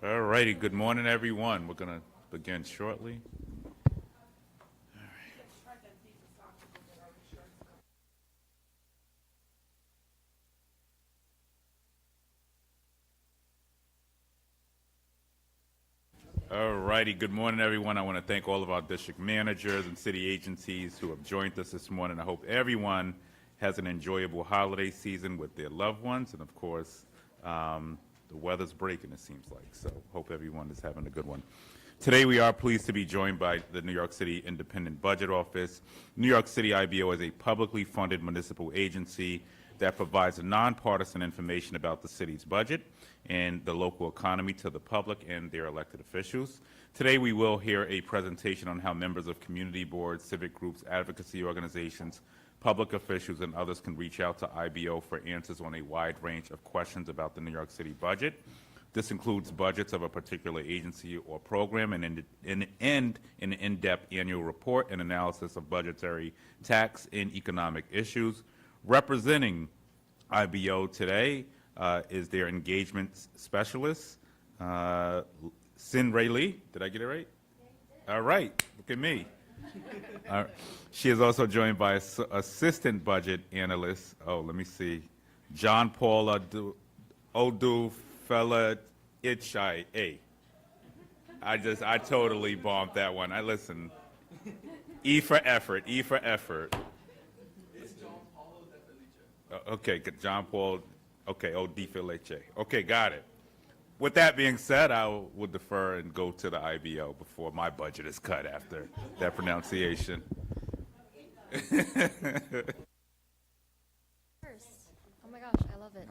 All righty, good morning, everyone. We're going to begin shortly. All righty, good morning, everyone. I want to thank all of our district managers and city agencies who have joined us this morning. I hope everyone has an enjoyable holiday season with their loved ones, and of course, the weather's breaking, it seems like, so hope everyone is having a good one. Today, we are pleased to be joined by the New York City Independent Budget Office. New York City IBO is a publicly funded municipal agency that provides nonpartisan information about the city's budget and the local economy to the public and their elected officials. Today, we will hear a presentation on how members of community boards, civic groups, advocacy organizations, public officials, and others can reach out to IBO for answers on a wide range of questions about the New York City budget. This includes budgets of a particular agency or program and an in-depth annual report and analysis of budgetary, tax, and economic issues. Representing IBO today is their engagement specialist, Sin Ray Lee. Did I get it right? All right, look at me. She is also joined by assistant budget analyst. Oh, let me see, John Paul Odufela Itchai. I totally bombed that one. Listen. E for effort. E for effort. It's John Paul Odefelice. Okay, John Paul. Okay, Odefelice. Okay, got it. With that being said, I will defer and go to the IBO before my budget is cut after that pronunciation. First. Oh my gosh, I love it.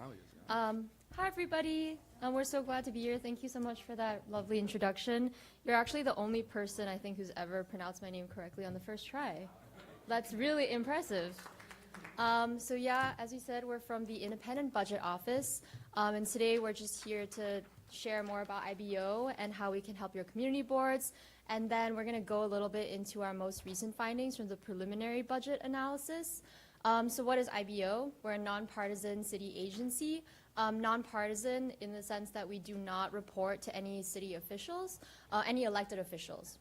Hi, everybody. We're so glad to be here. Thank you so much for that lovely introduction. You're actually the only person, I think, who's ever pronounced my name correctly on the first try. That's really impressive. So yeah, as you said, we're from the Independent Budget Office, and today we're just here to share more about IBO and how we can help your community boards. And then we're going to go a little bit into our most recent findings from the preliminary budget analysis. So what is IBO? We're a nonpartisan city agency. Nonpartisan in the sense that we do not report to any city officials, any elected officials.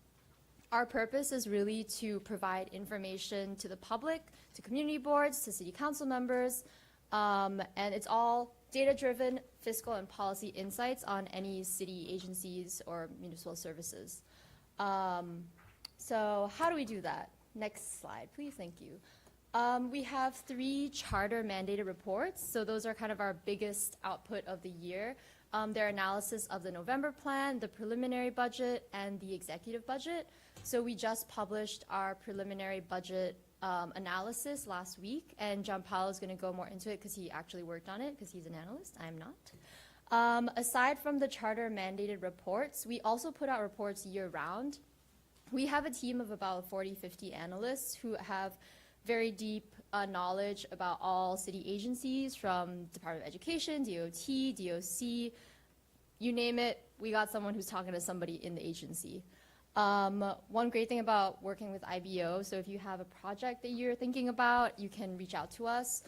Our purpose is really to provide information to the public, to community boards, to city council members, and it's all data-driven fiscal and policy insights on any city agencies or municipal services. So how do we do that? Next slide, please. Thank you. We have 3 charter mandated reports. So those are kind of our biggest output of the year. Their analysis of the November plan, the preliminary budget, and the executive budget. So we just published our preliminary budget analysis last week, and Gianpaolo is going to go more into it because he actually worked on it because he's an analyst. I am not. Aside from the charter mandated reports, we also put out reports year-round. We have a team of about 40-50 analysts who have very deep knowledge about all city agencies, from Department of Education, DOT, DOC, you name it. We got someone who's talking to somebody in the agency. One great thing about working with IBO, so if you have a project that you're thinking about, you can reach out to us.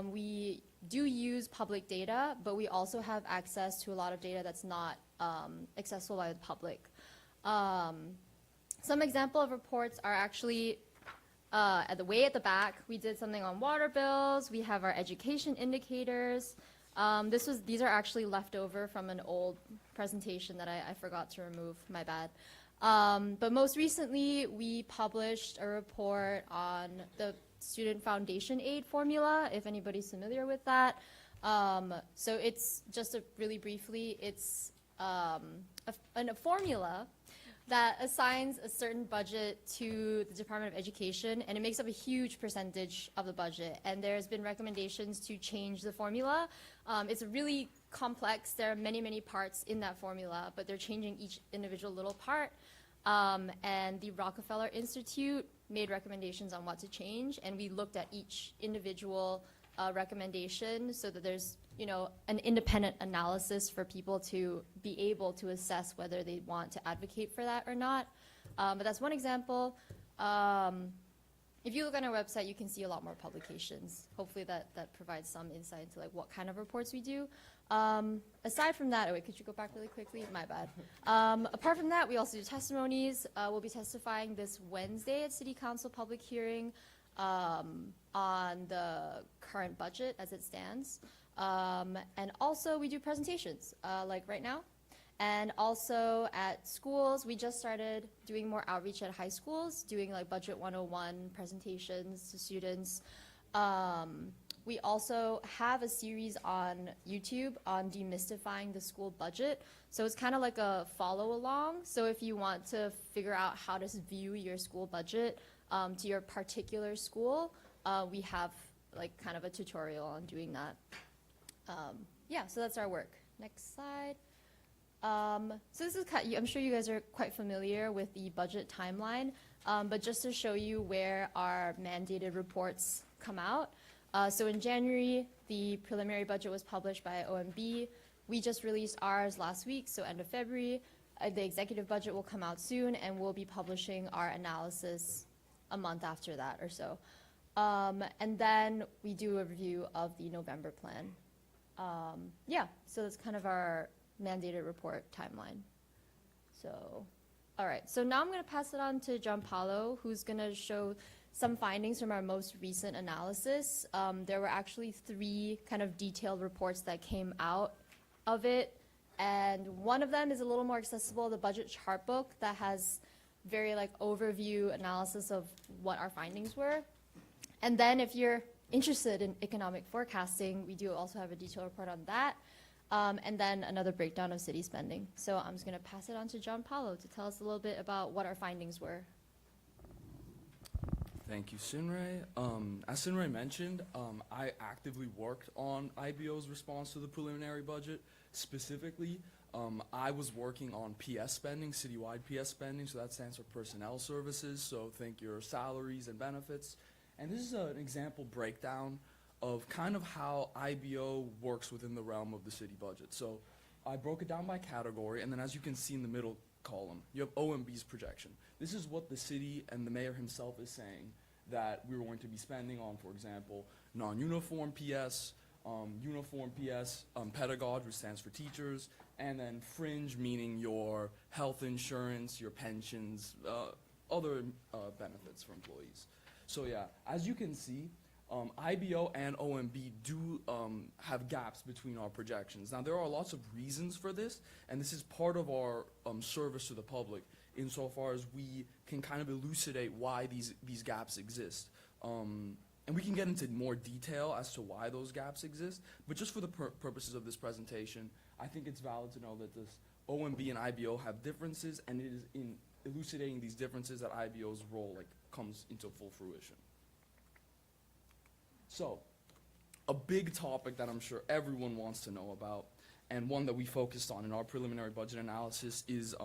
We do use public data, but we also have access to a lot of data that's not accessible by the public. Some example of reports are actually at the back. We did something on water bills. We have our education indicators. These are actually left over from an old presentation that I forgot to remove, my bad. But most recently, we published a report on the student foundation aid formula, if anybody's familiar with that. So it's just really briefly, it's a formula that assigns a certain budget to the Department of Education, and it makes up a huge percentage of the budget. And there's been recommendations to change the formula. It's really complex. There are many, many parts in that formula, but they're changing each individual little part. And the Rockefeller Institute made recommendations on what to change, and we looked at each individual recommendation so that there's, you know, an independent analysis for people to be able to assess whether they want to advocate for that or not. But that's one example. if you look on our website, you can see a lot more publications. Hopefully that provides some insight into like what kind of reports we do. Aside from that, oh wait, could you go back really quickly? My bad. Apart from that, we also do testimonies. We'll be testifying this Wednesday at City Council public hearing on the current budget as it stands. And also we do presentations, like right now. And also at schools, we just started doing more outreach at high schools, doing like Budget 101 presentations to students. We also have a series on YouTube on demystifying the school budget. So it's kind of like a follow along. So if you want to figure out how to view your school budget to your particular school, we have like kind of a tutorial on doing that. Yeah, so that's our work. Next slide. So this is I'm sure you guys are quite familiar with the budget timeline, but just to show you where our mandated reports come out. So in January, the preliminary budget was published by OMB. We just released ours last week, so end of February. The executive budget will come out soon, and we'll be publishing our analysis a month after that or so. And then we do a review of the November plan. Yeah, so that's kind of our mandated report timeline. So, all right, so now I'm gonna pass it on to Gianpaolo, who's gonna show some findings from our most recent analysis. There were actually 3 kind of detailed reports that came out of it, and one of them is a little more accessible, the budget chart book that has very like overview analysis of what our findings were. And then if you're interested in economic forecasting, we do also have a detailed report on that. And then another breakdown of city spending. So I'm just going to pass it on to Gianpaolo to tell us a little bit about what our findings were. Thank you, Sinray. As Sinray mentioned, I actively worked on IBO's response to the preliminary budget. Specifically, I was working on PS spending, citywide PS spending, so that stands for personnel services, so think your salaries and benefits. And this is an example breakdown of kind of how IBO works within the realm of the city budget. So I broke it down by category, and then as you can see in the middle column, you have OMB's projection. This is what the city and the mayor himself is saying that we're going to be spending on, for example, non-uniform PS, uniform PS, pedagogue, which stands for teachers, and then fringe, meaning your health insurance, your pensions, other benefits for employees. So yeah, as you can see, IBO and OMB do have gaps between our projections. Now, there are lots of reasons for this, and this is part of our service to the public insofar as we can kind of elucidate why these gaps exist. And we can get into more detail as to why those gaps exist, but just for the purposes of this presentation, I think it's valid to know that this OMB and IBO have differences, and it is in elucidating these differences that IBO's role comes into full fruition. So, a big topic that I'm sure everyone wants to know about, and one that we focused on in our preliminary budget analysis, is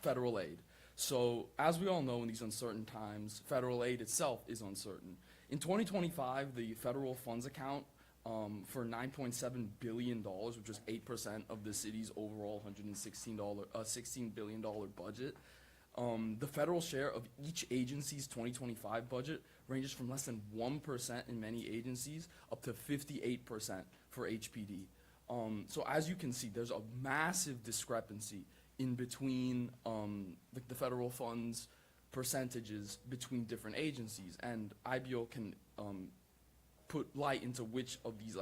federal aid. So, as we all know, in these uncertain times, federal aid itself is uncertain. In 2025, the federal funds account for $9.7 billion, which is 8% of the city's overall $16 billion budget, the federal share of each agency's 2025 budget ranges from less than 1% in many agencies up to 58% for HPD. So as you can see, there's a massive discrepancy in between the federal funds percentages between different agencies, and IBO can put light into which of these,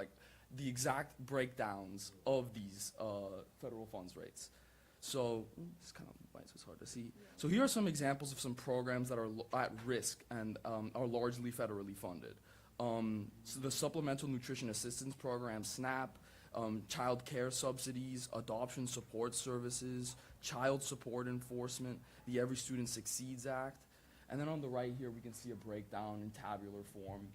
the exact breakdowns of these federal funds rates. So it's kind of white, so it's hard to see. So here are some examples of some programs that are at risk and are largely federally funded. So the Supplemental Nutrition Assistance Program, SNAP, child care subsidies, adoption support services, child support enforcement, the Every Student Succeeds Act. And then on the right here, we can see a breakdown in tabular form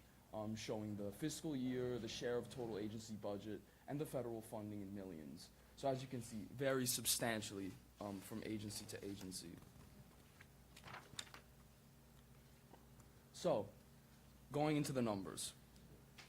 showing the fiscal year, the share of total agency budget, and the federal funding in millions. So as you can see, varies substantially from agency to agency. So, going into the numbers.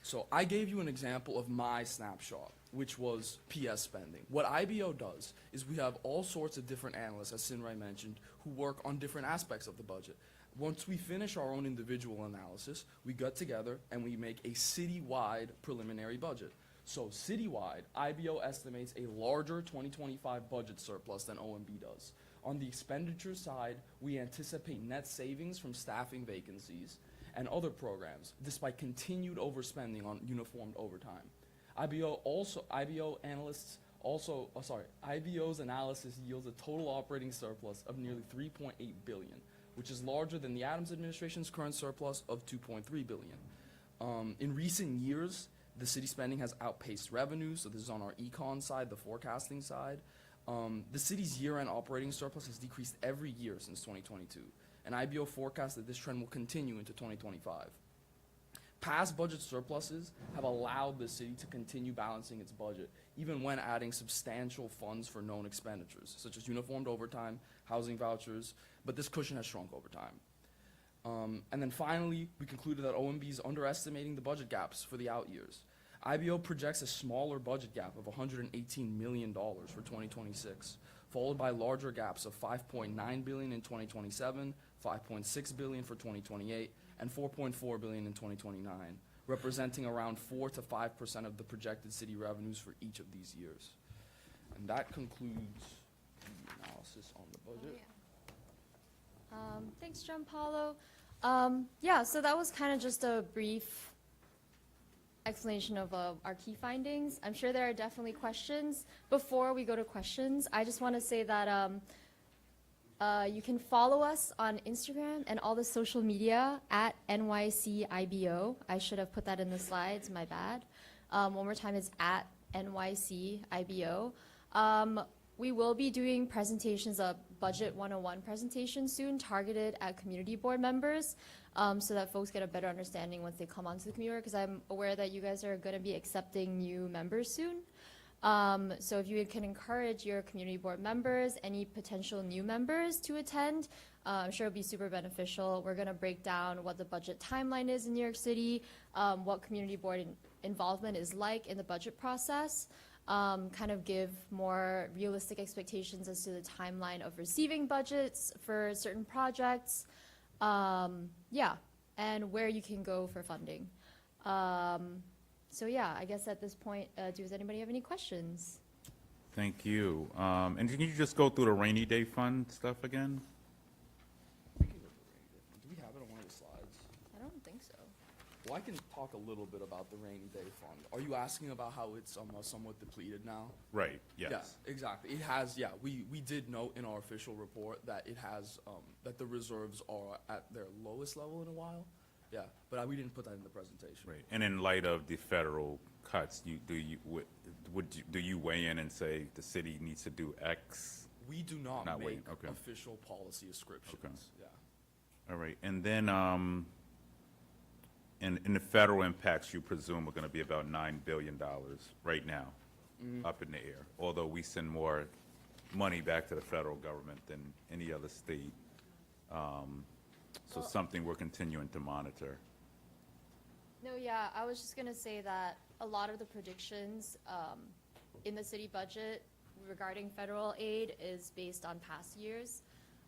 So I gave you an example of my snapshot, which was PS spending. What IBO does is we have all sorts of different analysts, as Sinray mentioned, who work on different aspects of the budget. Once we finish our own individual analysis, we get together and we make a citywide preliminary budget. So citywide, IBO estimates a larger 2025 budget surplus than OMB does. On the expenditure side, we anticipate net savings from staffing vacancies and other programs, despite continued overspending on uniformed overtime. IBO's analysis yields a total operating surplus of nearly $3.8 billion, which is larger than the Adams administration's current surplus of $2.3 billion. In recent years, the city spending has outpaced revenues, so this is on our econ side, the forecasting side. The city's year-end operating surplus has decreased every year since 2022, and IBO forecasts that this trend will continue into 2025. Past budget surpluses have allowed the city to continue balancing its budget, even when adding substantial funds for known expenditures, such as uniformed overtime, housing vouchers, but this cushion has shrunk over time. And then finally, we concluded that OMB is underestimating the budget gaps for the out years. IBO projects a smaller budget gap of $118 million for 2026, followed by larger gaps of $5.9 billion in 2027, $5.6 billion for 2028, and $4.4 billion in 2029, representing around 4 to 5% of the projected city revenues for each of these years. And that concludes the analysis on the budget. Thanks, John Paulo. Yeah, so that was kind of just a brief explanation of our key findings. I'm sure there are definitely questions. Before we go to questions, I just want to say that you can follow us on Instagram and all the social media at NYCIBO. I should have put that in the slides, my bad. One more time, it's at NYCIBO. We will be doing presentations, a Budget 101 presentation soon, targeted at community board members, so that folks get a better understanding once they come onto the community, because I'm aware that you guys are going to be accepting new members soon. So if you can encourage your community board members, any potential new members to attend, I'm sure it'll be super beneficial. We're going to break down what the budget timeline is in New York City, what community board involvement is like in the budget process, kind of give more realistic expectations as to the timeline of receiving budgets for certain projects, yeah, and where you can go for funding. So yeah, I guess at this point, does anybody have any questions? Thank you. And can you just go through the rainy day fund stuff again? We can go through rainy day fund. Do we have it on one of the slides? I don't think so. Well, I can talk a little bit about the rainy day fund. Are you asking about how it's somewhat depleted now? Right, yes. Yeah, exactly. It has, yeah, we did note in our official report that it has, that the reserves are at their lowest level in a while. Yeah, but we didn't put that in the presentation. Right. And in light of the federal cuts, do you weigh in and say the city needs to do X? We do not Not make waiting, okay. official policy ascriptions. Okay. Yeah. All right. And then in the federal impacts, you presume are going to be about $9 billion right now, up in the air, although we send more money back to the federal government than any other state. So something we're continuing to monitor. No, yeah, I was just gonna say that a lot of the predictions in the city budget regarding federal aid is based on past years,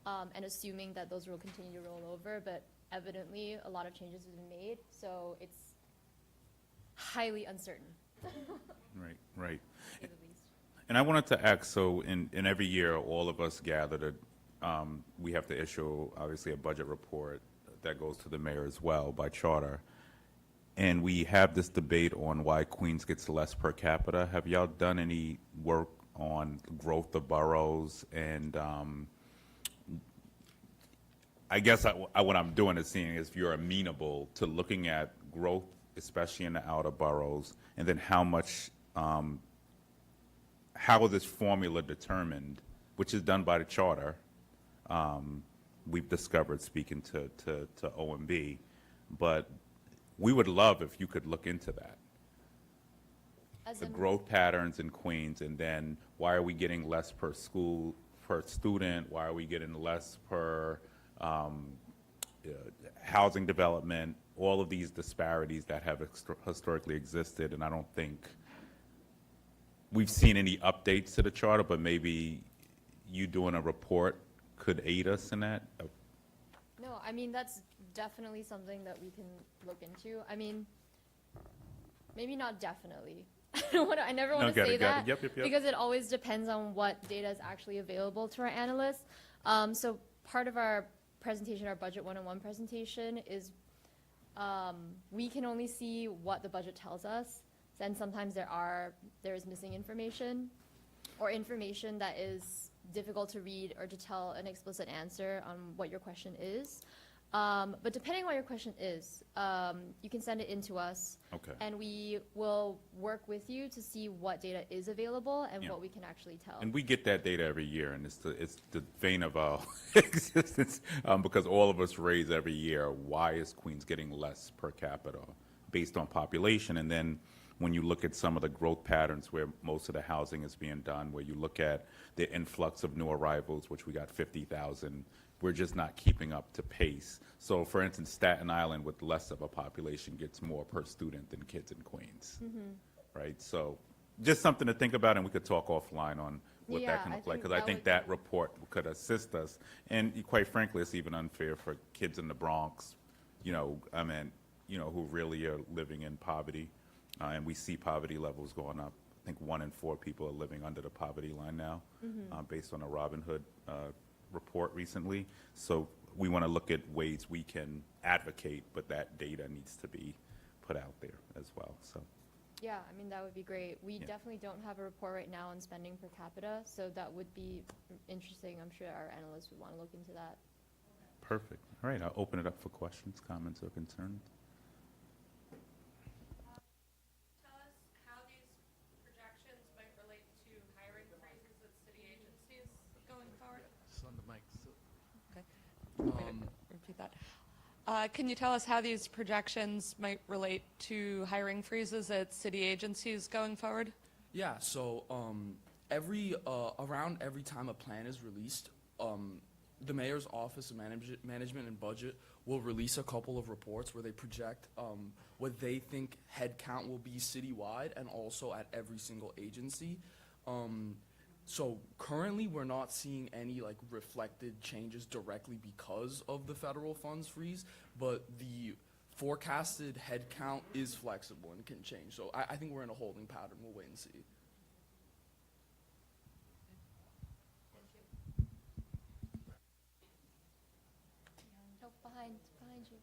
and assuming that those will continue to roll over, but evidently a lot of changes have been made, so it's highly uncertain, Right, right. to say the least. And I wanted to ask, so in every year, all of us gather to, we have to issue, obviously, a budget report that goes to the mayor as well by charter. And we have this debate on why Queens gets less per capita. Have y'all done any work on growth of boroughs? And I guess what I'm doing is seeing if you're amenable to looking at growth, especially in the outer boroughs, and then how much, how is this formula determined, which is done by the charter. We've discovered speaking to OMB, but we would love if you could look into that. As The in- growth patterns in Queens, and then why are we getting less per school, per student? Why are we getting less per housing development? All of these disparities that have historically existed, and I don't think we've seen any updates to the charter, but maybe you doing a report could aid us in that? No, No, I mean, that's definitely something that we can look into. I mean, maybe not definitely. I never want to got say it, got that it. Yep, yep, yep. because it always depends on what data is actually available to our analysts. So part of our presentation, our Budget 101 presentation, is we can only see what the budget tells us. And sometimes there is missing information or information that is difficult to read or to tell an explicit answer on what your question is. But depending on what your question is, you can send it in to us. Okay. And we will work with you to see what data is available and Yeah. what we can actually tell. And we get that data every year, and it's the vein of our existence, because all of us raise every year, why is Queens getting less per capita based on population? And then when you look at some of the growth patterns where most of the housing is being done, where you look at the influx of new arrivals, which we got 50,000, we're just not keeping up to pace. So for instance, Staten Island with less of a population gets more per student than kids in Queens, right? So just something to think about, and we could talk offline on what Yeah, that can I look like, think because I that think would that be- report could assist us. And quite frankly, it's even unfair for kids in the Bronx, who really are living in poverty. And we see poverty levels going up. I think 1 in 4 people are living under the poverty line now, based on a Robin Hood report recently. So we want to look at ways we can advocate, but that data needs to be put out there as well. So Yeah, I mean, that would be great. We Yeah. definitely don't have a report right now on spending per capita, so that would be interesting. I'm sure our analysts would want to look into that. perfect. All right, I'll open it up for questions, comments, or concerns. Tell us how these projections might relate to hiring freezes at city agencies going forward? Repeat that. Can you tell us how these projections might relate to hiring freezes at city agencies going forward? Yeah, so around every time a plan is released, the mayor's office of management and budget will release a couple of reports where they project what they think headcount will be citywide and also at every single agency. So currently, we're not seeing any reflected changes directly because of the federal funds freeze, but the forecasted headcount is flexible and can change. So I think we're in a holding pattern. We'll wait and see. No, behind you.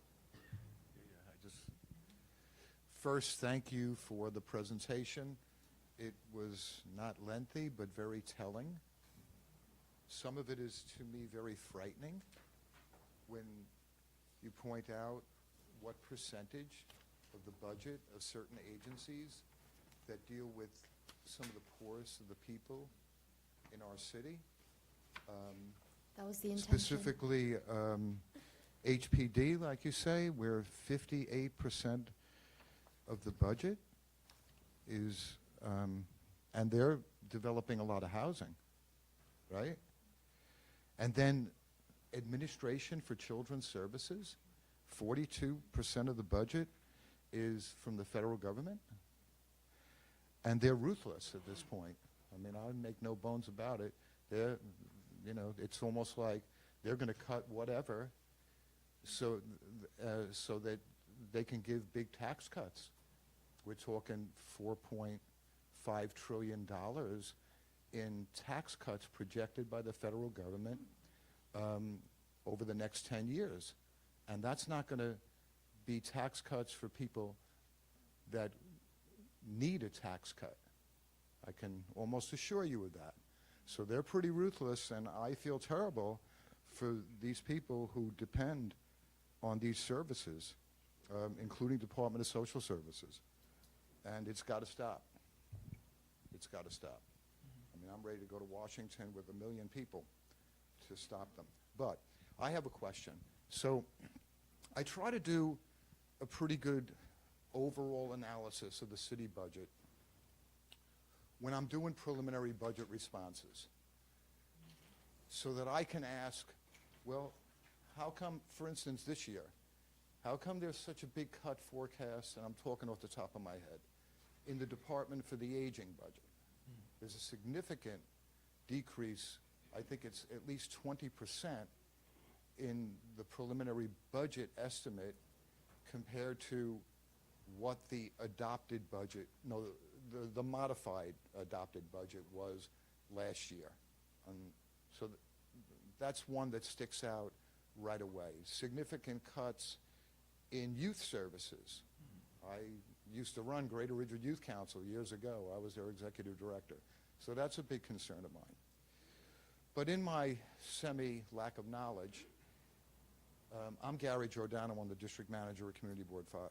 First, thank you for the presentation. It was not lengthy, but very telling. Some of it is, to me, very frightening when you point out what percentage of the budget of certain agencies that deal with some of the poorest of the people in our city. That was the intention. Specifically, HPD, like you say, where 58% of the budget is, and they're developing a lot of housing, right? And then administration for children's services, 42% of the budget is from the federal government. And they're ruthless at this point. I mean, I make no bones about it. They're, it's almost like they're going to cut whatever so that they can give big tax cuts. We're talking $4.5 trillion in tax cuts projected by the federal government over the next 10 years. And that's not going to be tax cuts for people that need a tax cut. I can almost assure you of that. So they're pretty ruthless, and I feel terrible for these people who depend on these services, including Department of Social Services. And it's got to stop. It's got to stop. I mean, I'm ready to go to Washington with 1 million people to stop them. But I have a question. So I try to do a pretty good overall analysis of the city budget when I'm doing preliminary budget responses, so that I can ask, well, how come, for instance, this year, how come there's such a big cut forecast, and I'm talking off the top of my head, in the Department for the Aging budget? There's a significant decrease, I think it's at least 20% in the preliminary budget estimate compared to what the adopted budget, no, the modified adopted budget was last year. So that's one that sticks out right away. Significant cuts in youth services. I used to run Greater Ridgewood Youth Council years ago. I was their executive director. So that's a big concern of mine. But in my semi-lack of knowledge, I'm Gary Giordano, I'm the district manager at Community Board 5.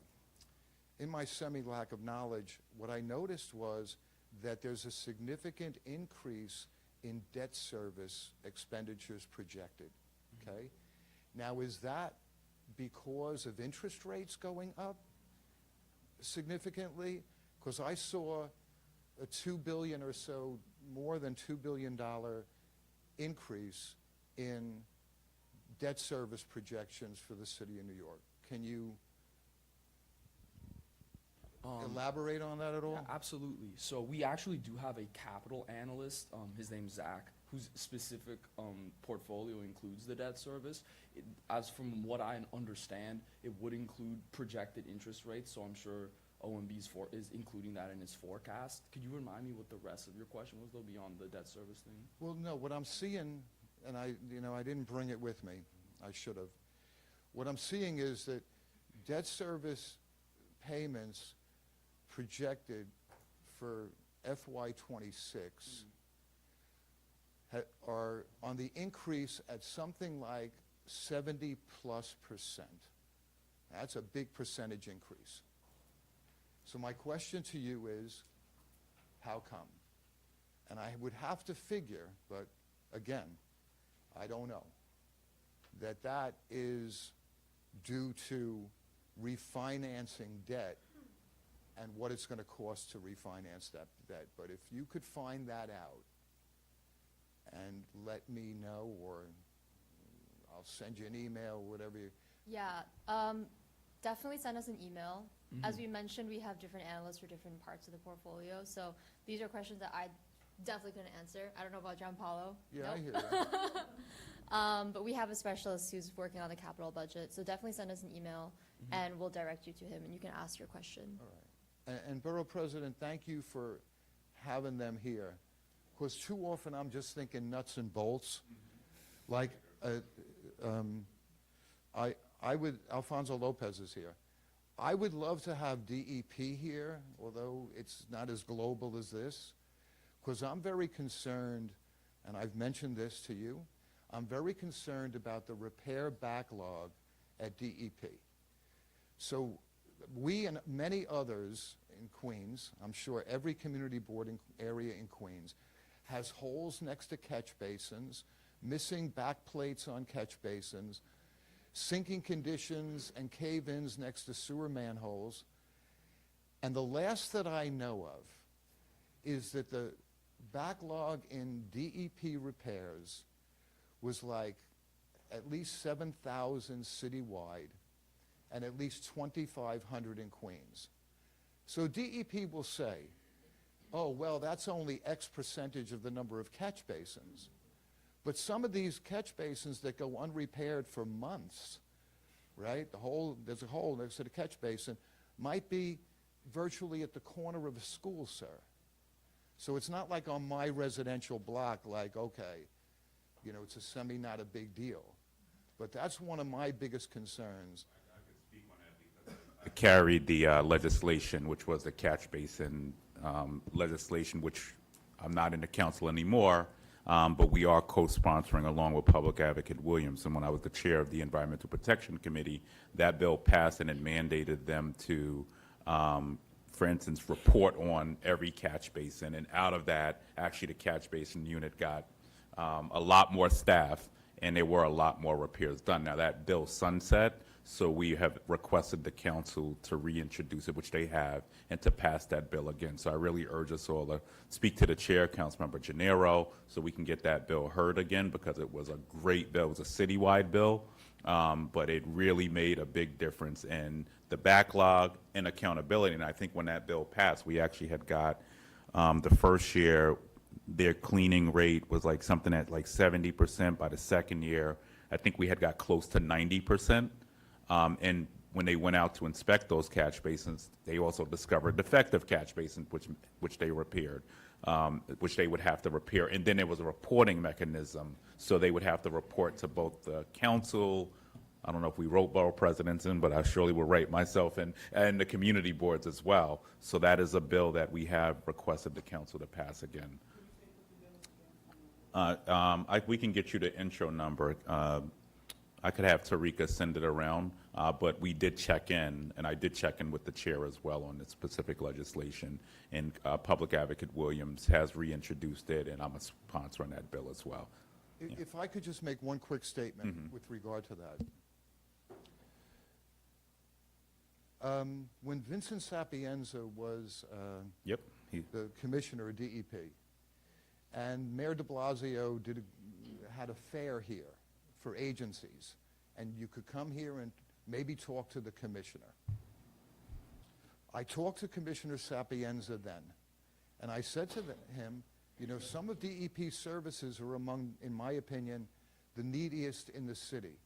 In my semi-lack of knowledge, what I noticed was that there's a significant increase in debt service expenditures projected, okay? Now, is that because of interest rates going up significantly? Because I saw a $2 billion or so, more than $2 billion increase in debt service projections for the city of New York. Can you elaborate on that at all? Yeah, absolutely. So we actually do have a capital analyst, his name's Zach, whose specific portfolio includes the debt service. As from what I understand, it would include projected interest rates, so I'm sure OMB is including that in its forecast. Could you remind me what the rest of your question was, though, beyond the debt service thing? Well, no, what I'm seeing, and I didn't bring it with me, I should have. What I'm seeing is that debt service payments projected for FY26 are on the increase at something like 70+%. That's a big percentage increase. So my question to you is, how come? And I would have to figure, but again, I don't know, that is due to refinancing debt and what it's going to cost to refinance that debt. But if you could find that out and let me know, or I'll send you an email, whatever you... Yeah, definitely send us an email. As we mentioned, we have different analysts for different parts of the portfolio, so these are questions that I definitely couldn't answer. I don't know about John Paulo. Yeah, I Nope. hear you. But we have a specialist who's working on the capital budget, so definitely send us an email, and we'll direct you to him, and you can ask your question. All right. And Borough President, thank you for having them here. Because too often I'm just thinking nuts and bolts. Like, Alfonso Lopez is here. I would love to have DEP here, although it's not as global as this, because I'm very concerned, and I've mentioned this to you, I'm very concerned about the repair backlog at DEP. So we and many others in Queens, I'm sure every community board area in Queens, has holes next to catch basins, missing back plates on catch basins, sinking conditions and cave-ins next to sewer manholes. And the last that I know of is that the backlog in DEP repairs was like at least 7,000 citywide and at least 2,500 in Queens. So DEP will say, oh, well, that's only X percentage of the number of catch basins. But some of these catch basins that go unrepaired for months, right? There's a hole next to the catch basin, might be virtually at the corner of a school, sir. So it's not like on my residential block, like, okay, it's not a big deal. But that's one of my biggest concerns. I carried the legislation, which was the catch basin legislation, which I'm not in the council anymore, but we are co-sponsoring along with Public Advocate Williams. And when I was the chair of the Environmental Protection Committee, that bill passed and it mandated them to, for instance, report on every catch basin. And out of that, actually the catch basin unit got a lot more staff, and there were a lot more repairs done. Now that bill sunset, so we have requested the council to reintroduce it, which they have, and to pass that bill again. So I really urge us all to speak to the chair, Councilmember Gennaro, so we can get that bill heard again, because it was a great bill. It was a citywide bill, but it really made a big difference in the backlog and accountability. And I think when that bill passed, we actually had got the first year, their cleaning rate was like something at like 70%. By the second year, I think we had got close to 90%. And when they went out to inspect those catch basins, they also discovered defective catch basins, which they repaired, which they would have to repair. And then there was a reporting mechanism, so they would have to report to both the council. I don't know if we wrote borough presidents in, but I surely will write myself and the community boards as well. So that is a bill that we have requested the council to pass again. We can get you the intro number. I could have Tarika send it around, but we did check in, and I did check in with the chair as well on the specific legislation. And Public Advocate Williams has reintroduced it, and I'm a sponsor on that bill as well. If I could just make one quick statement with regard to that. When Vincent Sapienza was Yep. the commissioner of DEP, and Mayor de Blasio had a fair here for agencies, and you could come here and maybe talk to the commissioner. I talked to Commissioner Sapienza then, and I said to him, you know, some of DEP's services are among, in my opinion, the neediest in the city,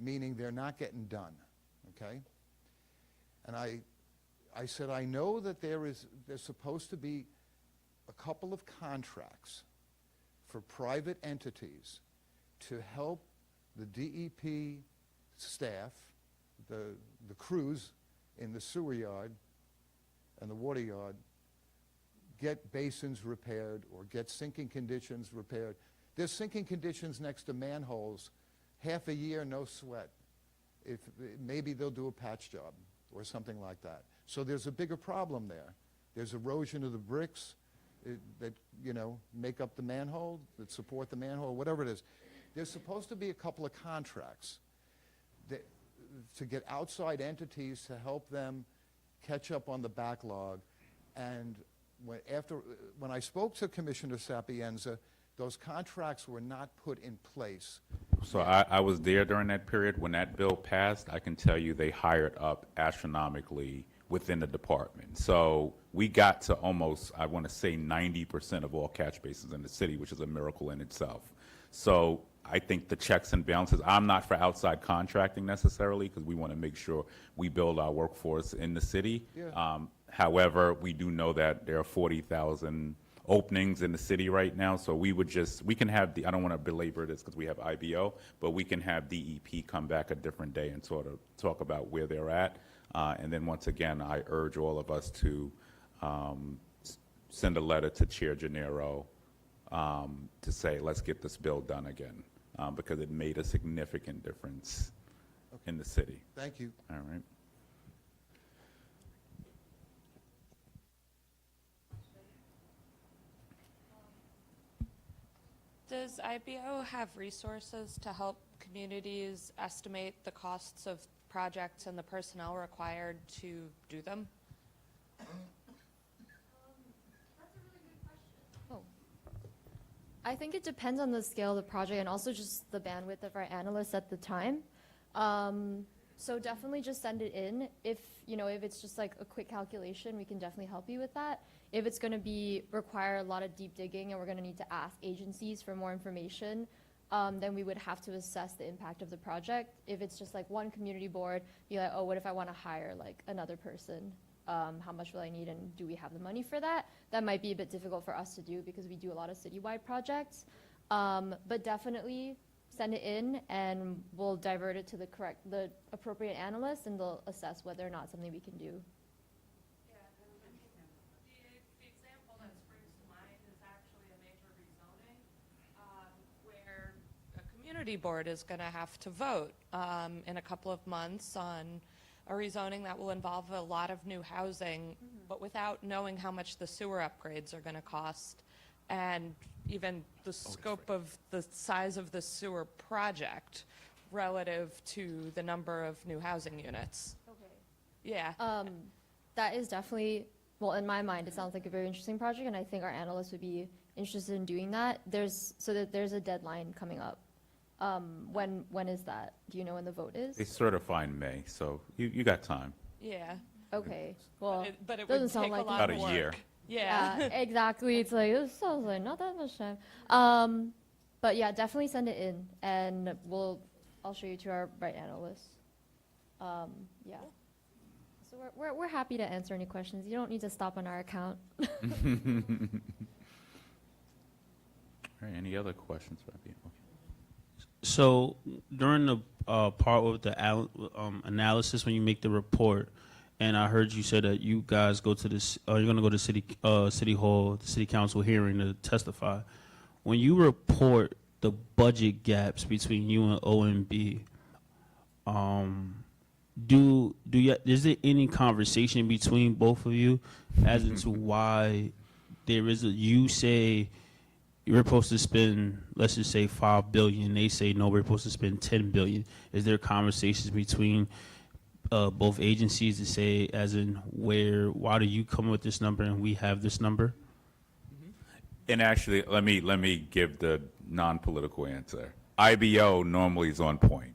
meaning they're not getting done, okay? And I said, I know that there's supposed to be a couple of contracts for private entities to help the DEP staff, the crews in the sewer yard and the water yard, get basins repaired or get sinking conditions repaired. There's sinking conditions next to manholes, half a year, no sweat. Maybe they'll do a patch job or something like that. So there's a bigger problem there. There's erosion of the bricks that, you know, make up the manhole, that support the manhole, whatever it is. There's supposed to be a couple of contracts to get outside entities to help them catch up on the backlog. And when I spoke to Commissioner Sapienza, those contracts were not put in place. So I was there during that period. When that bill passed, I can tell you they hired up astronomically within the department. So we got to almost, I want to say 90% of all catch basins in the city, which is a miracle in itself. So I think the checks and balances, I'm not for outside contracting necessarily, because we want to make sure we build our workforce in the city. Yeah. However, we do know that there are 40,000 openings in the city right now, so we can have I don't want to belabor this because we have IBO, but we can have DEP come back a different day and sort of talk about where they're at. And then once again, I urge all of us to send a letter to Chair Gennaro to say, let's get this bill done again, because it made a significant difference in the city. Thank you. All right. Does IBO have resources to help communities estimate the costs of projects and the personnel required to do them? I think it depends on the scale of the project and also just the bandwidth of our analysts at the time. So definitely just send it in. If it's just like a quick calculation, we can definitely help you with that. If it's going to require a lot of deep digging and we're going to need to ask agencies for more information, then we would have to assess the impact of the project. If it's just like one community board, be like, oh, what if I want to hire like another person? How much will I need, and do we have the money for that? That might be a bit difficult for us to do because we do a lot of citywide projects. But definitely send it in, and we'll divert it to the appropriate analyst, and they'll assess whether or not something we can do. The example that springs to mind is actually a major rezoning where a community board is going to have to vote in a couple of months on a rezoning that will involve a lot of new housing, but without knowing how much the sewer upgrades are going to cost and even the scope of the size of the sewer project relative to the number of new housing units. Okay. Yeah. That is definitely, well, in my mind, it sounds like a very interesting project, and I think our analysts would be interested in doing that. There's a deadline coming up. When is that? Do you know when the vote is? They certify in May, so you got time. Yeah. Okay. Well, But it doesn't would sound take like a lot About of a work. year. Yeah. exactly. It's like, this sounds like not that much time. But yeah, definitely send it in, and we'll I'll show you to our right analyst. Yeah. So we're happy to answer any questions. You don't need to stop on our account. All right, any other questions, Fabian? Okay. So during the part with the analysis, when you make the report, and I heard you say that you guys go to this, you're going to go to city hall, the city council hearing to testify. When you report the budget gaps between you and OMB, is there any conversation between both of you as into why there is you say you're supposed to spend, let's just say $5 billion, they say no, we're supposed to spend $10 billion. Is there conversations between both agencies to say, as in why do you come with this number and we have this number? And actually, let me give the non-political answer. IBO normally is on point.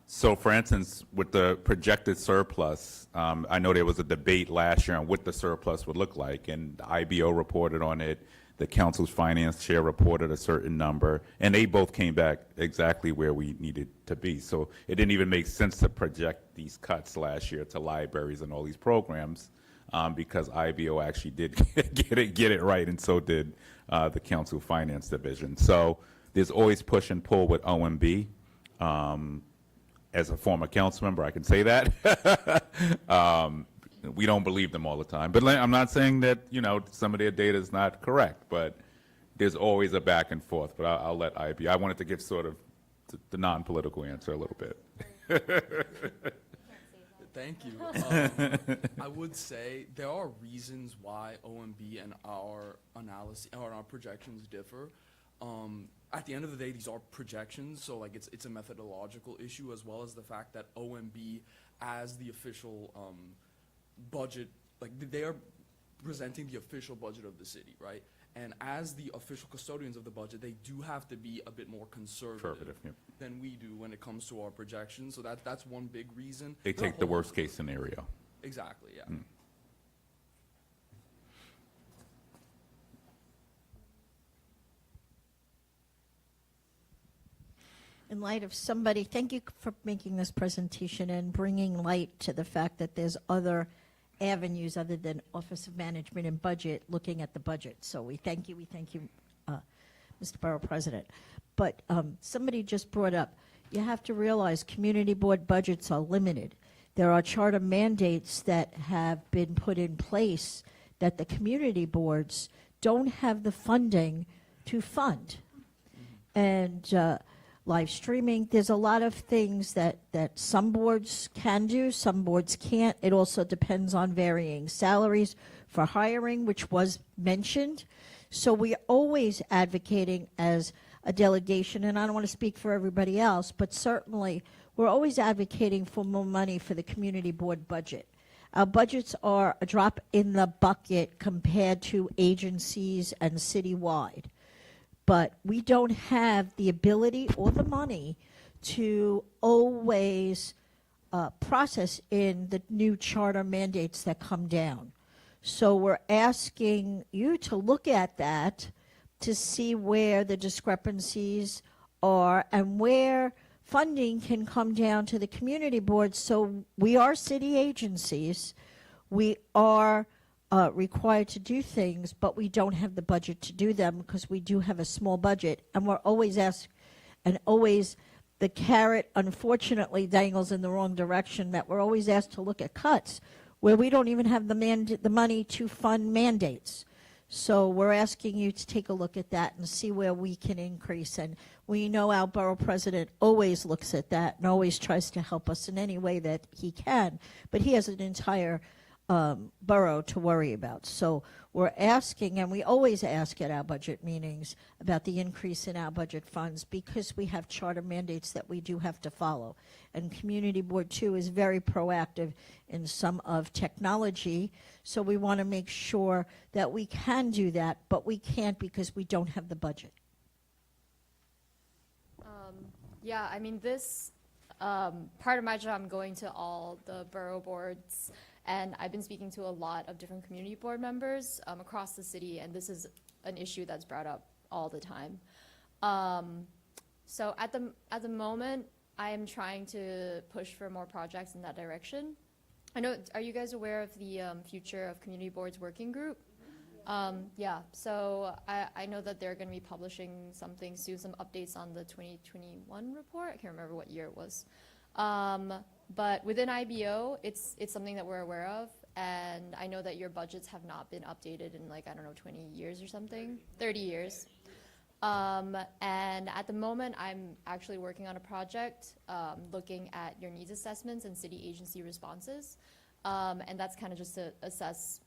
So, for instance, with the projected surplus, I know there was a debate last year on what the surplus would look like, and the IBO reported on it. The council's finance chair reported a certain number, and they both came back exactly where we needed to be. So it didn't even make sense to project these cuts last year to libraries and all these programs, because IBO actually did get it right, and so did the council finance division. So there's always push and pull with OMB. As a former council member, I can say that. We don't believe them all the time. But I'm not saying that, some of their data is not correct, but there's always a back and forth. But I'll let IB. I wanted to give sort of the non-political answer a little bit. Thank you. I would say there are reasons why OMB and our analysis or our projections differ. At the end of the day, these are projections, so like it's a methodological issue, as well as the fact that OMB, as the official budget, like they are presenting the official budget of the city, right? And as the official custodians of the budget, they do have to be a bit more conservative Yep. than we do when it comes to our projections. So that's one big reason. They take the worst case scenario. Exactly, yeah. In light of somebody, thank you for making this presentation and bringing light to the fact that there's other avenues other than Office of Management and Budget looking at the budget. So we thank you, Mr. Borough President. But somebody just brought up, you have to realize community board budgets are limited. There are charter mandates that have been put in place that the community boards don't have the funding to fund. And live streaming, there's a lot of things that some boards can do, some boards can't. It also depends on varying salaries for hiring, which was mentioned. So we're always advocating as a delegation, and I don't want to speak for everybody else, but certainly we're always advocating for more money for the community board budget. Our budgets are a drop in the bucket compared to agencies and citywide. But we don't have the ability or the money to always process in the new charter mandates that come down. So we're asking you to look at that to see where the discrepancies are and where funding can come down to the community boards. So we are city agencies. We are required to do things, but we don't have the budget to do them because we do have a small budget, and we're always asked, and always the carrot unfortunately dangles in the wrong direction, that we're always asked to look at cuts where we don't even have the money to fund mandates. So we're asking you to take a look at that and see where we can increase. And we know our borough president always looks at that and always tries to help us in any way that he can, but he has an entire borough to worry about. So we're asking, and we always ask at our budget meetings about the increase in our budget funds because we have charter mandates that we do have to follow. And Community Board 2 is very proactive in some of technology, so we want to make sure that we can do that, but we can't because we don't have the budget. Yeah, I mean, this part of my job, I'm going to all the borough boards, and I've been speaking to a lot of different community board members across the city, and this is an issue that's brought up all the time. So at the moment, I am trying to push for more projects in that direction. I know, are you guys aware of the Future of Community Boards Working Group? Yeah, so I know that they're going to be publishing something soon, some updates on the 2021 report. I can't remember what year it was. But within IBO, it's something that we're aware of. And I know that your budgets have not been updated in like, I don't know, 20 years or something, 30 years. And at the moment, I'm actually working on a project looking at your needs assessments and city agency responses. And that's kind of just to assess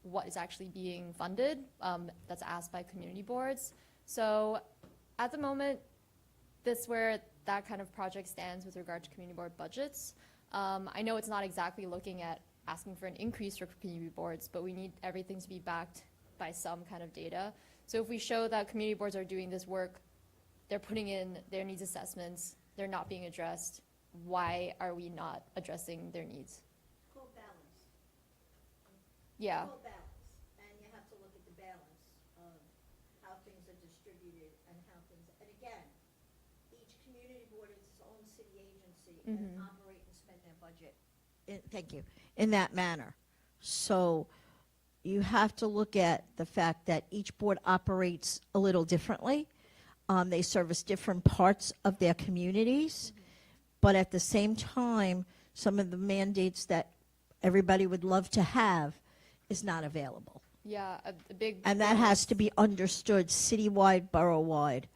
what is actually being funded, that's asked by community boards. So at the moment, this is where that kind of project stands with regard to community board budgets. I know it's not exactly looking at asking for an increase for community boards, but we need everything to be backed by some kind of data. So if we show that community boards are doing this work, they're putting in their needs assessments, they're not being addressed, why are we not addressing their needs? Called balance. Yeah. Called balance, and you have to look at the balance of how things are distributed and how things, and again, each community board is its own city agency and operate and spend their budget. Thank you, in that manner. So you have to look at the fact that each board operates a little differently. They service different parts of their communities, but at the same time, some of the mandates that everybody would love to have is not available. Yeah, a big. And that has to be understood citywide, borough-wide.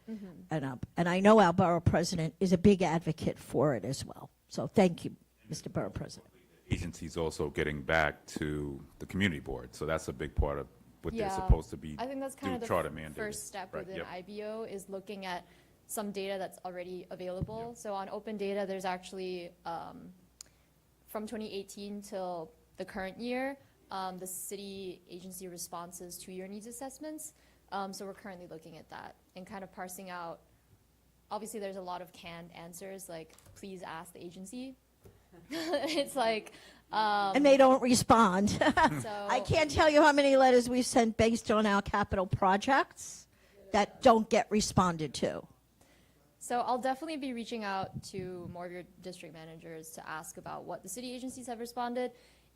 And I know our borough president is a big advocate for it as well. So thank you, Mr. Borough President. Agencies also getting back to the community board, so that's a big part of what they're Yeah, supposed to be. I think that's kind of the charter mandated. first step Right, within yep. IBO is looking at some data that's already available. So on open data, there's actually, from 2018 till the current year, the city agency responses to your needs assessments. So we're currently looking at that and kind of parsing out. Obviously, there's a lot of canned answers, like, please ask the agency. It's like, And they don't respond. so. I can't tell you how many letters we've sent based on our capital projects that don't get responded to. So I'll definitely be reaching out to more of your district managers to ask about what the city agencies have responded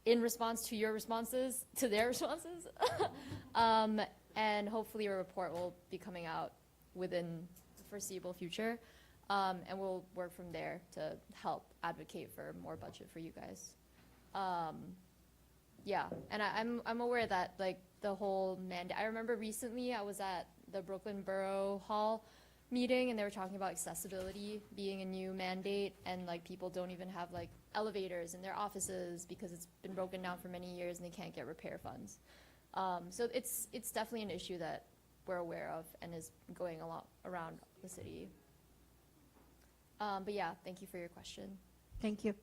in response to your responses, to their responses. And hopefully a report will be coming out within the foreseeable future. And we'll work from there to help advocate for more budget for you guys. Yeah, and I'm aware that like the whole mandate, I remember recently I was at the Brooklyn Borough Hall meeting and they were talking about accessibility being a new mandate and like people don't even have like elevators in their offices because it's been broken down for many years and they can't get repair funds. So it's definitely an issue that we're aware of and is going a lot around the city. But yeah, thank you for your question. Thank you.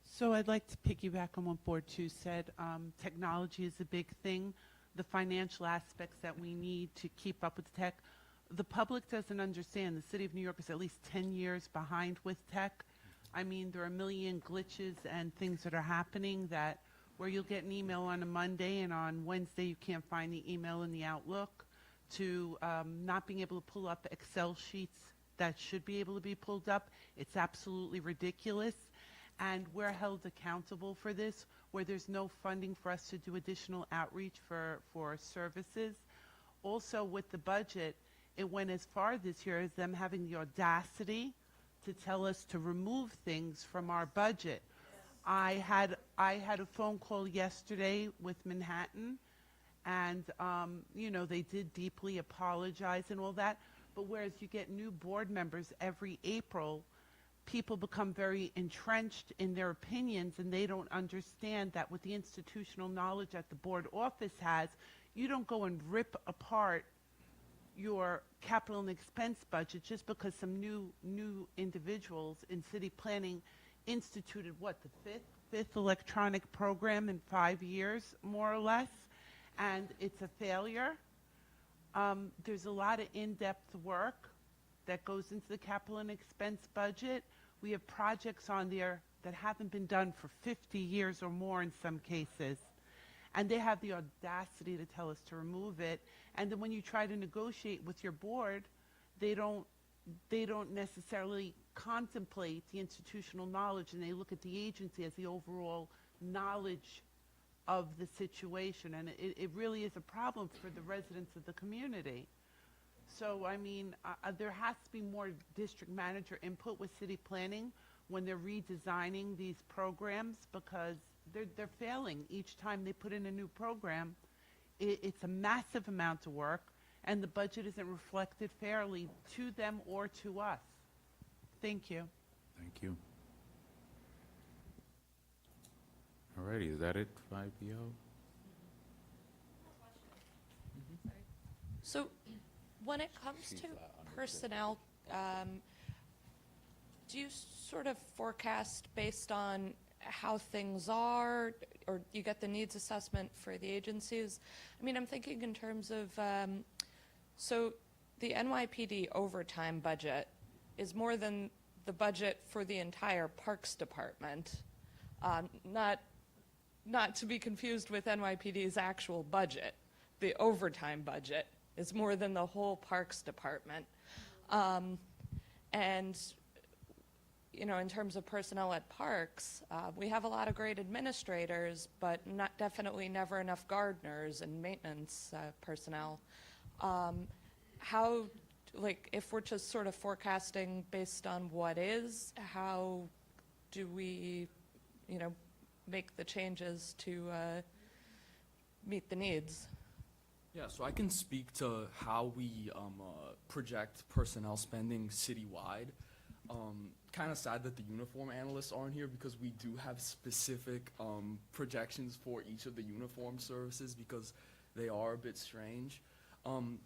So I'd like to piggyback on what Board 2 said. Technology is a big thing. The financial aspects that we need to keep up with tech. The public doesn't understand. The City of New York is at least 10 years behind with tech. I mean, there are a million glitches and things that are happening that where you'll get an email on a Monday and on Wednesday you can't find the email in the Outlook, to not being able to pull up Excel sheets that should be able to be pulled up. It's absolutely ridiculous. And we're held accountable for this, where there's no funding for us to do additional outreach for services. Also, with the budget, it went as far this year as them having the audacity to tell us to remove things from our budget. I had a phone call yesterday with Manhattan, and you know, they did deeply apologize and all that. But whereas you get new board members every April, people become very entrenched in their opinions, and they don't understand that with the institutional knowledge that the board office has, you don't go and rip apart your capital and expense budget just because some new individuals in city planning instituted the fifth electronic program in 5 years, more or less, and it's a failure. There's a lot of in-depth work that goes into the capital and expense budget. We have projects on there that haven't been done for 50 years or more in some cases. And they have the audacity to tell us to remove it. And then when you try to negotiate with your board, they don't necessarily contemplate the institutional knowledge, and they look at the agency as the overall knowledge of the situation. And it really is a problem for the residents of the community. So, I mean, there has to be more district manager input with city planning when they're redesigning these programs, because they're failing each time they put in a new program. It's a massive amount of work, and the budget isn't reflected fairly to them or to us. Thank you. Thank you. All righty, is that it for IPO? So when it comes to personnel, do you sort of forecast based on how things are, or you get the needs assessment for the agencies? I mean, I'm thinking in terms of, so the NYPD overtime budget is more than the budget for the entire Parks Department, not to be confused with NYPD's actual budget. The overtime budget is more than the whole Parks Department. And, you know, in terms of personnel at parks, we have a lot of great administrators, but definitely never enough gardeners and maintenance personnel. How, like, if we're just sort of forecasting based on what is, how do we, you know, make the changes to meet the needs? Yeah, so I can speak to how we project personnel spending citywide. Kind of sad that the uniform analysts aren't here, because we do have specific projections for each of the uniform services, because they are a bit strange.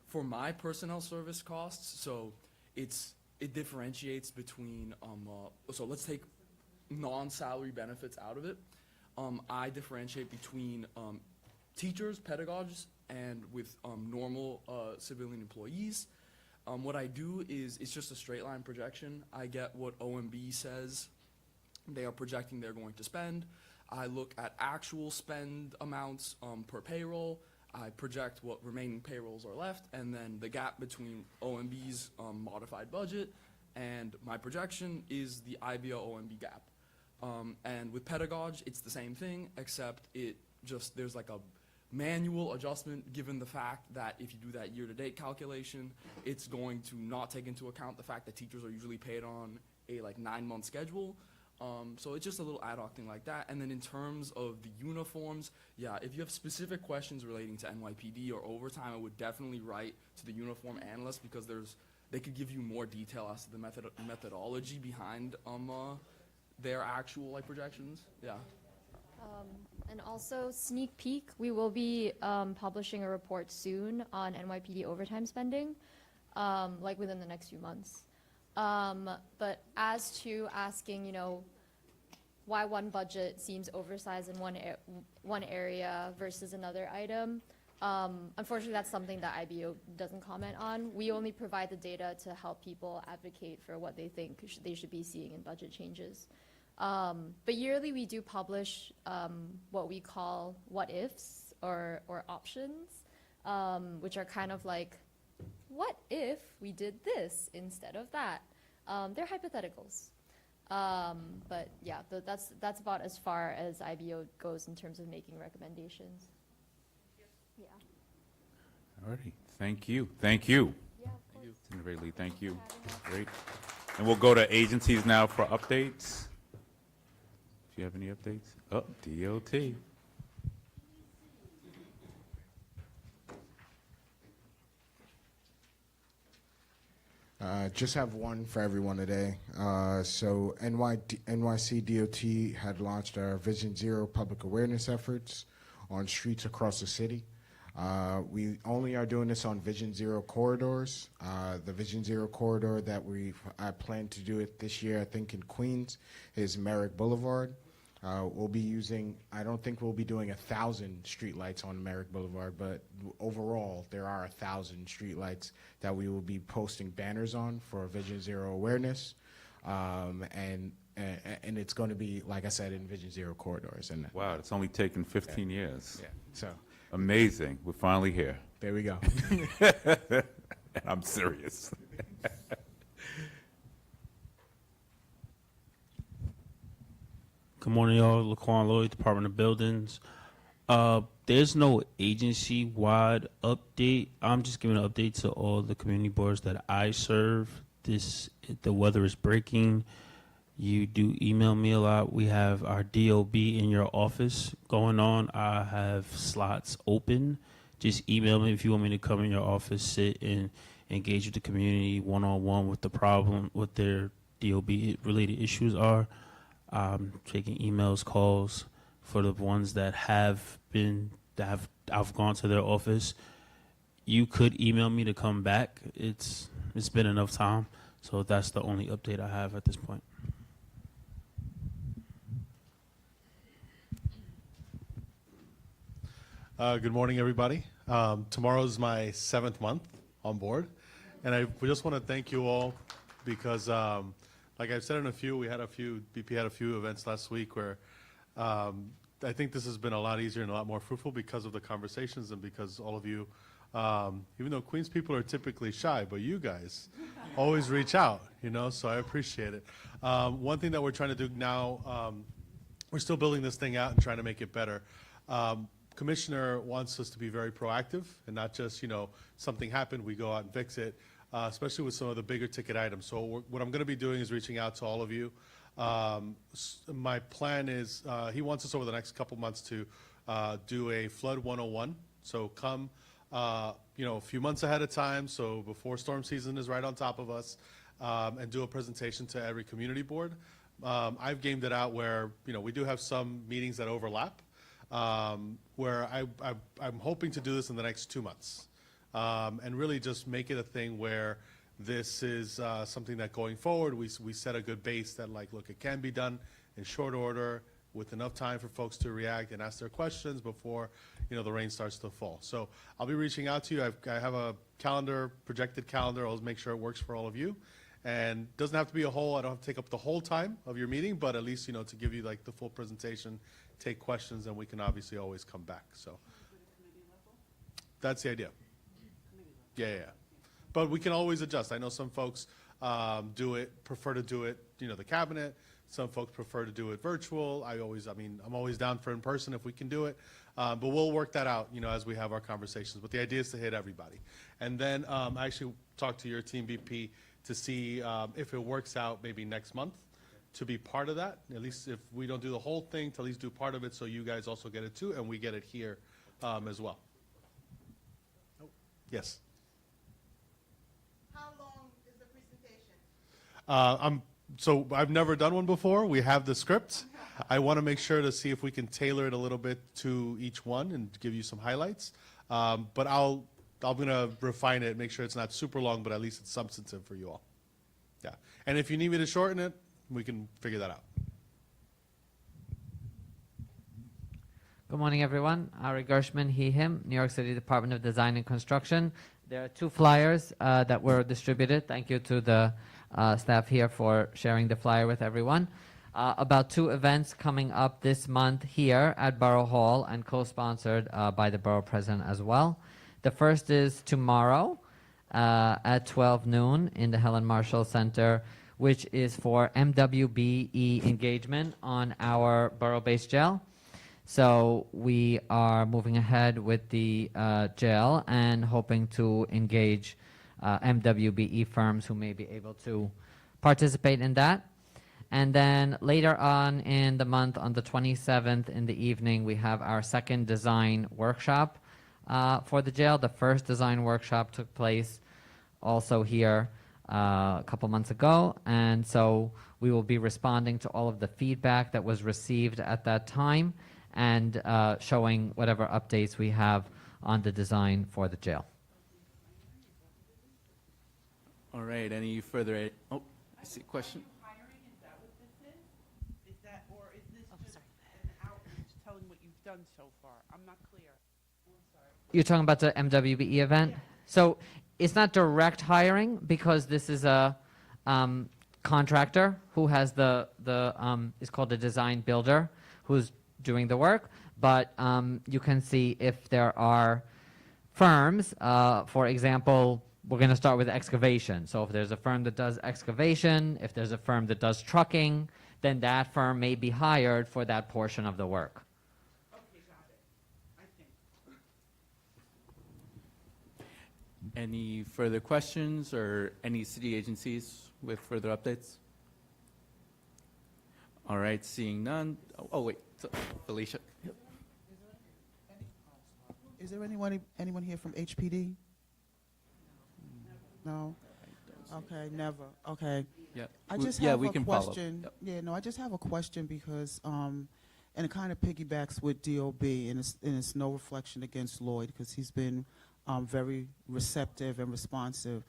For my personnel service costs, so it differentiates between, so let's take non-salary benefits out of it. I differentiate between teachers, pedagogists, and with normal civilian employees. What I do is, it's just a straight line projection. I get what OMB says they are projecting they're going to spend. I look at actual spend amounts per payroll. I project what remaining payrolls are left, and then the gap between OMB's modified budget and my projection is the IBO-OMB gap. And with pedagogue, it's the same thing, except there's like a manual adjustment, given the fact that if you do that year-to-date calculation, it's going to not take into account the fact that teachers are usually paid on a 9-month schedule. So it's just a little ad hoc thing like that. And then in terms of the uniforms, yeah, if you have specific questions relating to NYPD or overtime, I would definitely write to the uniform analyst, because they could give you more detail as to the methodology behind their actual projections. Yeah. And also, sneak peek, we will be publishing a report soon on NYPD overtime spending, like within the next few months. But as to asking, you know, why one budget seems oversized in one area versus another item, unfortunately, that's something that IBO doesn't comment on. We only provide the data to help people advocate for what they think they should be seeing in budget changes. But yearly, we do publish what we call what ifs or options, which are kind of like, what if we did this instead of that? They're hypotheticals. But yeah, that's about as far as IBO goes in terms of making recommendations. Yeah. All righty, thank you. Thank you. Yeah, of course. Senator Bailey, thank you. Having us. Great. And we'll go to agencies now for updates. Do you have any updates? Oh, DOT. Just have one for everyone today. So NYC DOT had launched our Vision Zero public awareness efforts on streets across the city. We only are doing this on Vision Zero corridors. The Vision Zero corridor that I plan to do it this year, I think in Queens, is Merrick Boulevard. We'll be I don't think we'll be doing 1,000 streetlights on Merrick Boulevard, but overall there are 1,000 streetlights that we will be posting banners on for Vision Zero awareness. And and it's going to be, like I said, in Vision Zero corridors. And Wow, it's only taken 15 years. yeah, so Amazing. We're finally here. there we go. And I'm serious. Good morning, y'all. Laquan Lloyd, Department of Buildings. There's no agency-wide update. I'm just giving an update to all the community boards that I serve. The weather is breaking. You do email me a lot. We have our DOB in your office going on. I have slots open. Just email me if you want me to come in your office, sit and engage with the community one-on-one with the problem, what their DOB-related issues are. Taking emails, calls for the ones that I've gone to their office. You could email me to come back. It's been enough time, so that's the only update I have at this point. Good morning, everybody. Tomorrow is my 7th month on board, and we just want to thank you all because, like I've said in BP had a few events last week where I think this has been a lot easier and a lot more fruitful because of the conversations and because all of you, even though Queens people are typically shy, but you guys always reach out, so I appreciate it. One thing that we're trying to do now, we're still building this thing out and trying to make it better. Commissioner wants us to be very proactive and not just, something happened, we go out and fix it, especially with some of the bigger ticket items. So what I'm going to be doing is reaching out to all of you. My plan is he wants us over the next couple months to do a flood 101. So come, a few months ahead of time, so before storm season is right on top of us, and do a presentation to every community board. I've gamed it out where, we do have some meetings that overlap. Where I'm hoping to do this in the next 2 months, and really just make it a thing where this is something that going forward we set a good base that look, it can be done in short order with enough time for folks to react and ask their questions before the rain starts to fall. So I'll be reaching out to you. I have a projected calendar. I'll make sure it works for all of you. And doesn't have to be I don't have to take up the whole time of your meeting, but at least, to give you the full presentation, take questions, and we can obviously always come back. So that's the idea. Yeah. But we can always adjust. I know some folks prefer to do it, the cabinet. Some folks prefer to do it virtual. I'm always down for in person if we can do it. But we'll work that out, as we have our conversations. But the idea is to hit everybody. And then I actually talked to your team, BP, to see if it works out maybe next month to be part of that. At least if we don't do the whole thing, to at least do part of it so you guys also get it too, and we get it here as well. Yes. How long is the presentation? So I've never done one before. We have the script. I want to make sure to see if we can tailor it a little bit to each one and give you some highlights. But I'm going to refine it, make sure it's not super long, but at least it's substantive for you all. Yeah. And if you need me to shorten it, we can figure that out. Good morning, everyone. Ari Gershman, he, him, New York City Department of Design and Construction. There are 2 flyers that were distributed. Thank you to the staff here for sharing the flyer with everyone. About 2 events coming up this month here at Borough Hall and co-sponsored by the Borough President as well. The first is tomorrow at 12 noon in the Helen Marshall Center, which is for MWBE engagement on our borough-based jail. So we are moving ahead with the jail and hoping to engage MWBE firms who may be able to participate in that. And then later on in the month, on the 27th in the evening, we have our second design workshop for the jail. The first design workshop took place also here a couple months ago, and so we will be responding to all of the feedback that was received at that time and showing whatever updates we have on the design for the jail. All right, any further, I see a question. Is that, or is this just an outreach telling what you've done so far? I'm not clear. You're talking about the MWBE event? So it's not direct hiring because this is a contractor who has is called the design builder who's doing the work. But you can see if there are firms, for example, we're going to start with excavation. So if there's a firm that does excavation, if there's a firm that does trucking, then that firm may be hired for that portion of the work. Okay, got it. I think. Any further questions or any city agencies with further updates? All right, seeing none. Oh, wait, Felicia. Is there anyone here from HPD? No? Okay, never. Okay. Yeah, I just yeah, have we a can follow up. question. Yep. Yeah, no, I just have a question because, and it kind of piggybacks with DOB, and it's no reflection against Lloyd because he's been very receptive and responsive.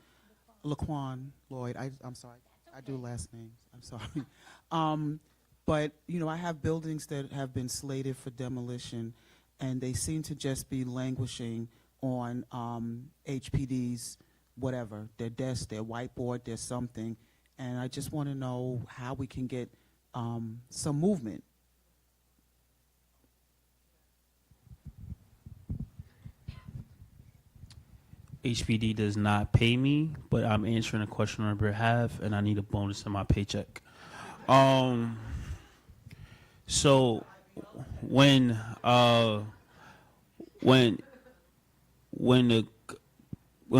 Laquan Lloyd, I'm sorry, I do last names. I'm sorry. But you know, I have buildings that have been slated for demolition, and they seem to just be languishing on HPD's whatever, their desk, their whiteboard, their something. And I just want to know how we can get some movement. HPD does not pay me, but I'm answering a question on their behalf, and I need a bonus in my paycheck. So when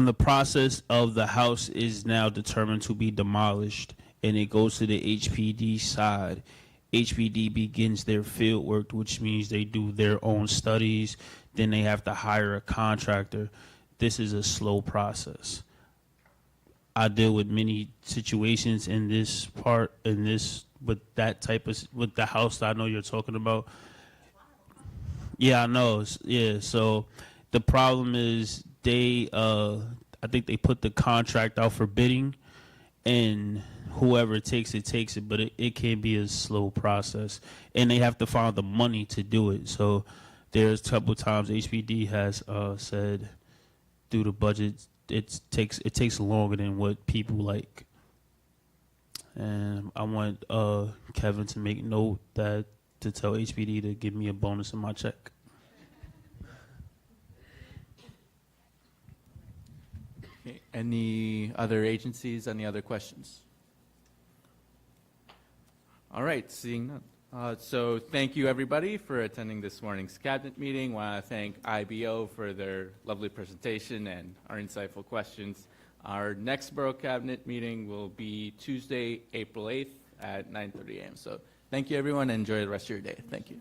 the process of the house is now determined to be demolished and it goes to the HPD side, HPD begins their field work, which means they do their own studies, then they have to hire a contractor. This is a slow process. I deal with many situations in this part, with the house that I know you're talking about. Yeah, I know. Yeah, so the problem is I think they put the contract out for bidding, and whoever takes it, but it can be a slow process, and they have to find the money to do it. So there's a couple times HPD has said, through the budget, it takes longer than what people like. And I want Kevin to make note to tell HPD to give me a bonus in my check. Okay, any other agencies, any other questions? All right, seeing none. So thank you, everybody, for attending this morning's cabinet meeting. I want to thank IBO for their lovely presentation and our insightful questions. Our next Borough Cabinet meeting will be Tuesday, April 8th at 9:30 a.m. So thank you, everyone, and enjoy the rest of your day. Thank you.